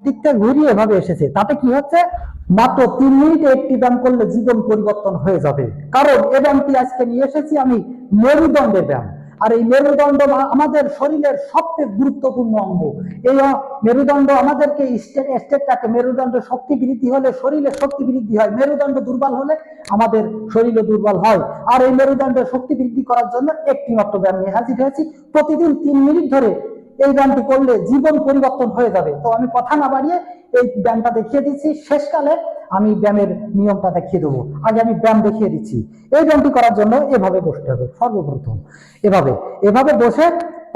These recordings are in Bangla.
দিক থেকে ঘুরিয়ে এভাবে এসেছে, তাতে কি হচ্ছে, মাত্র 3 মিনিটে একটি ব্যায়াম করলে জীবন পরিবর্তন হয়ে যাবে। কারণ এই ব্যায়ামটি আজকে নিয়ে এসেছি আমি মেরুদণ্ডের ব্যায়াম। আর এই মেরুদণ্ড আমাদের শরীরের সবচেয়ে গুরুত্বপূর্ণ অঙ্গ। এই মেরুদণ্ড আমাদেরকে স্টেটটাকে, মেরুদণ্ড শক্তি বৃদ্ধি হলে শরীরে শক্তি বৃদ্ধি হয়, মেরুদণ্ড দুর্বল হলে আমাদের শরীরে দুর্বল হয়। আর এই মেরুদণ্ডের শক্তি বৃদ্ধি করার জন্য একটি মাত্র ব্যায়াম নিয়ে হাজির হয়েছি। প্রতিদিন 3 মিনিট ধরে এই ব্যায়ামটি করলে জীবন পরিবর্তন হয়ে যাবে। তো আমি কথা না বাড়িয়ে এই ব্যায়ামটা দেখিয়ে দিচ্ছি, শেষকালে আমি ব্যায়ামের নিয়মটা দেখিয়ে দেবো। আগে আমি ব্যায়াম দেখিয়ে দিচ্ছি। এই ব্যায়ামটি করার জন্য এভাবে বসতে হবে। সর্বপ্রথম এভাবে এভাবে বসে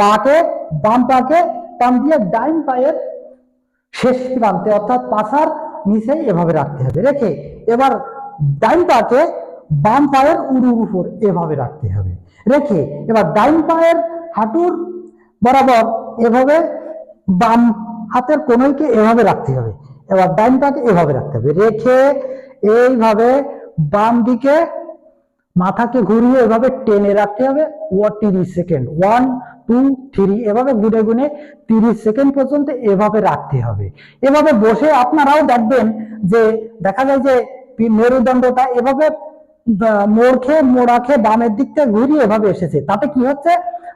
পাকে, বাম পাকে টান দিয়ে ডাইন পায়ের শেষ প্রান্তে অর্থাৎ পাছার নিচে এভাবে রাখতে হবে। রেখে এবার ডাইন পাকে বাম পায়ের উরুর উপর এভাবে রাখতে হবে। রেখে এবার ডাইন পায়ের হাঁটুর বরাবর এভাবে বাম হাতের কোণকে এভাবে রাখতে হবে। এবার ডাইন পাকে এভাবে রাখতে হবে। রেখে এইভাবে বাম দিকে মাথাকে ঘুরিয়ে এভাবে টেনে রাখতে হবে 30 সেকেন্ড। 1 2 3 এভাবে গুনে গুনে 30 সেকেন্ড পর্যন্ত এভাবে রাখতে হবে। এভাবে বসে আপনারাও দেখবেন যে দেখা যায় যে মেরুদণ্ডটা এভাবে মোড়া খেয়ে বামের দিক থেকে ঘুরিয়ে এভাবে এসেছে, তাতে কি হচ্ছে,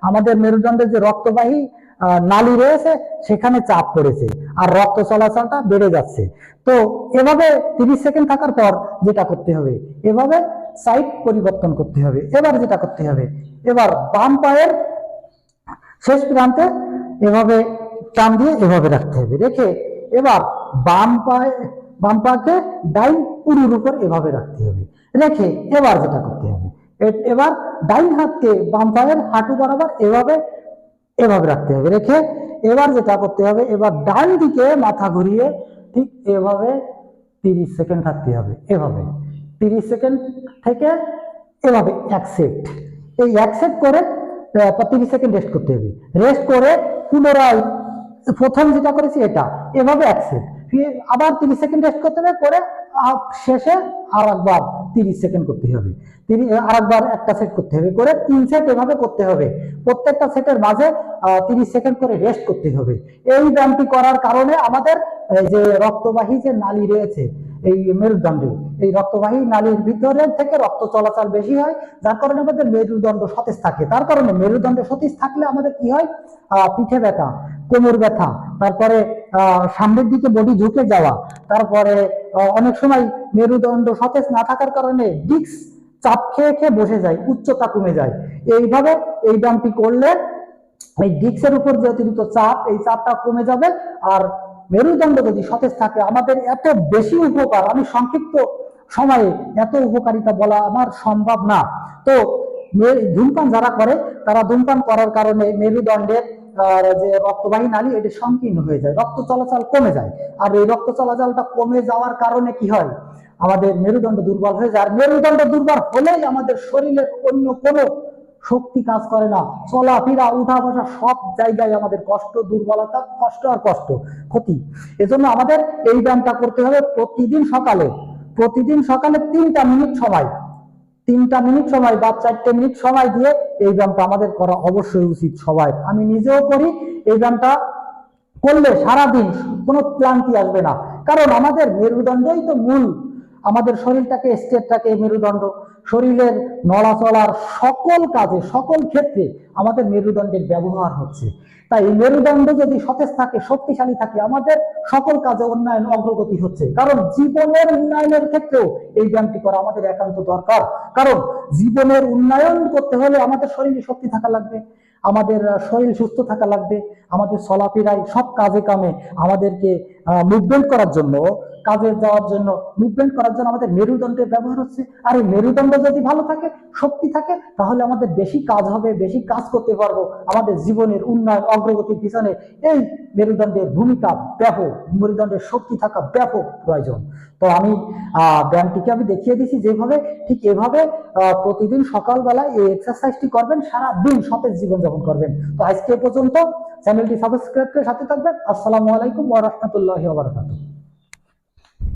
আমাদের মেরুদণ্ডের যে রক্তবাহী নালী রয়েছে সেখানে চাপ পড়েছে আর রক্ত চলাচলটা বেড়ে যাচ্ছে। তো এভাবে 30 সেকেন্ড থাকার পর যেটা করতে হবে, এভাবে সাইড পরিবর্তন করতে হবে। এবার যেটা করতে হবে, এবার বাম পায়ের শেষ প্রান্তে এভাবে টান দিয়ে এভাবে রাখতে হবে। রেখে এবার বাম পাকে ডাইন উরুর উপর এভাবে রাখতে হবে। রেখে এবার যেটা করতে হবে, এবার ডাইন হাতকে বাম পায়ের হাঁটু বরাবর এভাবে এভাবে রাখতে হবে। রেখে এবার যেটা করতে হবে, এবার ডান দিকে মাথা ঘুরিয়ে ঠিক এভাবে 30 সেকেন্ড থাকতে হবে। এভাবে 30 সেকেন্ড থেকে এভাবে এক সেট, এই এক সেট করে 30 সেকেন্ড রেস্ট করতে হবে। রেস্ট করে পুনরায় প্রথম যেটা করেছি এটা এভাবে এক সেট, আবার 30 সেকেন্ড রেস্ট করতে হবে, করে শেষে আর একবার 30 সেকেন্ড করতে হবে। আর একবার একটা সেট করতে হবে, করে 3 সেট এভাবে করতে হবে। প্রত্যেকটা সেটের মাঝে 30 সেকেন্ড করে রেস্ট করতে হবে। এই ব্যায়ামটি করার কারণে আমাদের যে রক্তবাহী যে নালী রয়েছে এই মেরুদণ্ডে, এই রক্তবাহী নালীর ভিতরে থেকে রক্ত চলাচল বেশি হয়, যার কারণে আমাদের মেরুদণ্ড সতেজ থাকে। তার কারণে মেরুদণ্ড সতেজ থাকলে আমাদের কি হয়, পিঠে ব্যথা, কোমর ব্যথা, তারপরে সামনের দিকে বডি ঝুঁকে যাওয়া, তারপরে অনেক সময় মেরুদণ্ড সতেজ না থাকার কারণে ডিস্ক চাপ খেয়ে খেয়ে বসে যায়, উচ্চতা কমে যায়। এইভাবে এই ব্যায়ামটি করলে এই ডিস্কের উপর যে অতিরিক্ত চাপ, এই চাপটা কমে যাবে। আর মেরুদণ্ড যদি সতেজ থাকে, আমাদের এত বেশি উপকার, আমি সংক্ষিপ্ত সময়ে এত উপকারিতা বলা আমার সম্ভব না। তো ধূমপান যারা করে, তারা ধূমপান করার কারণে মেরুদণ্ডের যে রক্তবাহী নালী এটি সংকীর্ণ হয়ে যায়, রক্ত চলাচল কমে যায়। আর এই রক্ত চলাচলটা কমে যাওয়ার কারণে কি হয়, আমাদের মেরুদণ্ড দুর্বল হয়ে যায়। আর মেরুদণ্ড দুর্বল হলেই আমাদের শরীরের অন্য কোনো শক্তি কাজ করে না, চলাফেরা, উঠা বসা সব জায়গায় আমাদের কষ্ট, দুর্বলতা, কষ্ট আর কষ্ট, ক্ষতি। এজন্য আমাদের এই ব্যায়ামটা করতে হবে প্রতিদিন সকালে 3টা মিনিট সময়, 3টা মিনিট সময় বা 4টে মিনিট সময় দিয়ে এই ব্যায়ামটা আমাদের করা অবশ্যই উচিত সবাই। আমি নিজেও করি। এই ব্যায়ামটা করলে সারাদিন কোনো ক্লান্তি আসবে না, কারণ আমাদের মেরুদণ্ডই তো মূল, আমাদের শরীরটাকে স্টেটটাকে মেরুদণ্ড, শরীরের নড়াচড়ার সকল কাজে সকল ক্ষেত্রে আমাদের মেরুদণ্ডের ব্যবহার হচ্ছে। তাই এই মেরুদণ্ড যদি সতেজ থাকে, শক্তিশালী থাকে, আমাদের সকল কাজে উন্নয়ন, অগ্রগতি হচ্ছে। কারণ জীবনের উন্নয়নের ক্ষেত্রেও এই ব্যায়ামটি করা আমাদের একান্ত দরকার। কারণ জীবনের উন্নয়ন করতে হলে আমাদের শরীরে শক্তি থাকা লাগবে, আমাদের শরীর সুস্থ থাকা লাগবে, আমাদের চলাফেরায় সব কাজে কামে আমাদেরকে মুভমেন্ট করার জন্য, কাজে যাওয়ার জন্য, মুভমেন্ট করার জন্য আমাদের মেরুদণ্ডের ব্যবহার হচ্ছে। আর এই মেরুদণ্ড যদি ভালো থাকে, শক্তি থাকে, তাহলে আমাদের বেশি কাজ হবে, বেশি কাজ করতে পারবো। আমাদের জীবনের উন্নয়ন, অগ্রগতির পিছনে এই মেরুদণ্ডের ভূমিকা ব্যাপক, মেরুদণ্ডের শক্তি থাকা ব্যাপক প্রয়োজন। তো আমি ব্যায়ামটিকে আমি দেখিয়ে দিচ্ছি যেভাবে, ঠিক এভাবে প্রতিদিন সকালবেলায় এই এক্সারসাইজটি করবেন, সারা দিন সতেজ জীবনযাপন করবেন। তো আজকে পর্যন্ত, চ্যানেলটি সাবস্ক্রাইব করে সাথে থাকবেন। আসসালামু আলাইকুম ওয়া রাহমাতুল্লাহি ওয়া বারাকাতুহু।